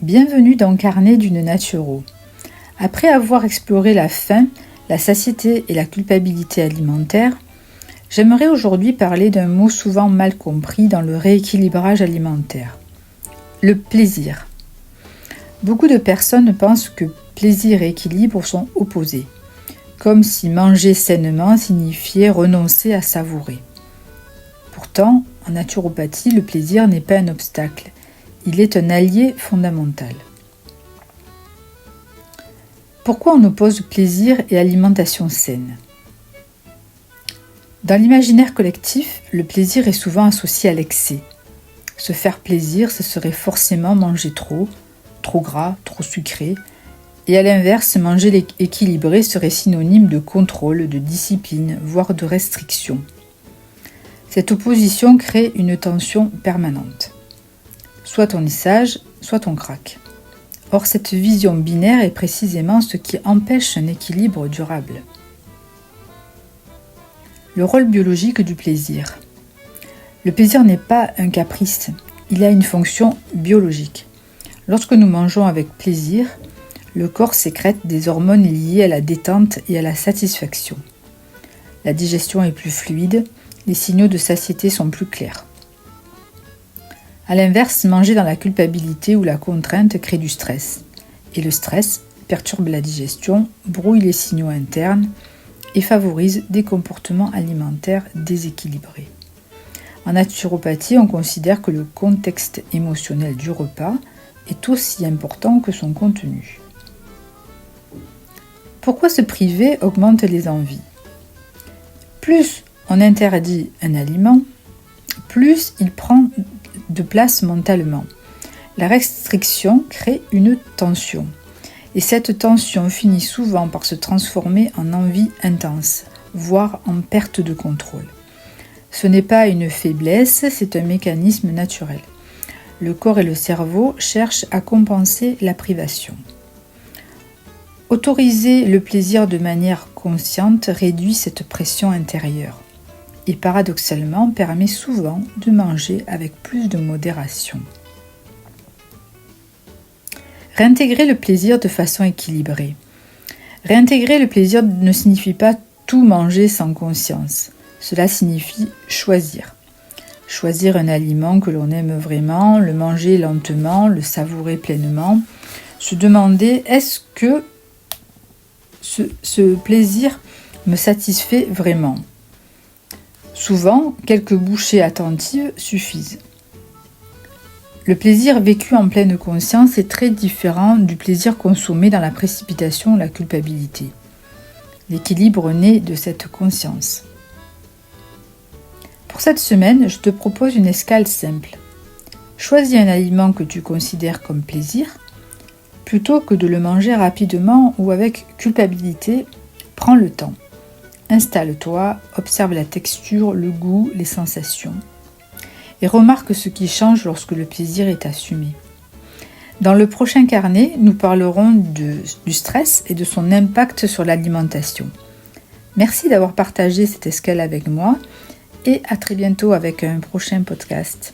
Bienvenue dans Carnet d'une naturo. Après avoir exploré la faim, la satiété et la culpabilité alimentaire, j'aimerais aujourd'hui parler d'un mot souvent mal compris dans le rééquilibrage alimentaire. Le plaisir. Beaucoup de personnes pensent que plaisir et équilibre sont opposés, comme si manger sainement signifiait renoncer à savourer. Pourtant, en naturopathie, le plaisir n'est pas un obstacle, il est un allié fondamental. Pourquoi on oppose plaisir et alimentation saine ? Dans l'imaginaire collectif, le plaisir est souvent associé à l'excès. Se faire plaisir, ce serait forcément manger trop gras, trop sucré, et à l'inverse, manger équilibré serait synonyme de contrôle, de discipline, voire de restriction. Cette opposition crée une tension permanente. Soit on est sage, soit on craque. Or, cette vision binaire est précisément ce qui empêche un équilibre durable. Le rôle biologique du plaisir. Le plaisir n'est pas un caprice, il a une fonction biologique. Lorsque nous mangeons avec plaisir, le corps sécrète des hormones liées à la détente et à la satisfaction. La digestion est plus fluide, les signaux de satiété sont plus clairs. A l'inverse, manger dans la culpabilité ou la contrainte crée du stress. Et le stress perturbe la digestion, brouille les signaux internes et favorise des comportements alimentaires déséquilibrés. En naturopathie, on considère que le contexte émotionnel du repas est aussi important que son contenu. Pourquoi se priver augmente les envies ? Plus on interdit un aliment, plus il prend de place mentalement. La restriction crée une tension. Et cette tension finit souvent par se transformer en envie intense, voire en perte de contrôle. Ce n'est pas une faiblesse, c'est un mécanisme naturel. Le corps et le cerveau cherchent à compenser la privation. Autoriser le plaisir de manière consciente réduit cette pression intérieure et paradoxalement permet souvent de manger avec plus de modération. Réintégrer le plaisir de façon équilibrée. Réintégrer le plaisir ne signifie pas tout manger sans conscience. Cela signifie choisir. Choisir un aliment que l'on aime vraiment, le manger lentement, le savourer pleinement. Se demander est-ce que ce plaisir me satisfait vraiment ? Souvent, quelques bouchées attentives suffisent. Le plaisir vécu en pleine conscience est très différent du plaisir consommé dans la précipitation ou la culpabilité. L'équilibre naît de cette conscience. Pour cette semaine, je te propose une escale simple. Choisis un aliment que tu considères comme plaisir. Plutôt que de le manger rapidement ou avec culpabilité, prends le temps. Installe-toi, observe la texture, le goût, les sensations. Et remarque ce qui change lorsque le plaisir est assumé. Dans le prochain carnet, nous parlerons du stress et de son impact sur l'alimentation. Merci d'avoir partagé cette escale avec moi et à très bientôt avec un prochain podcast.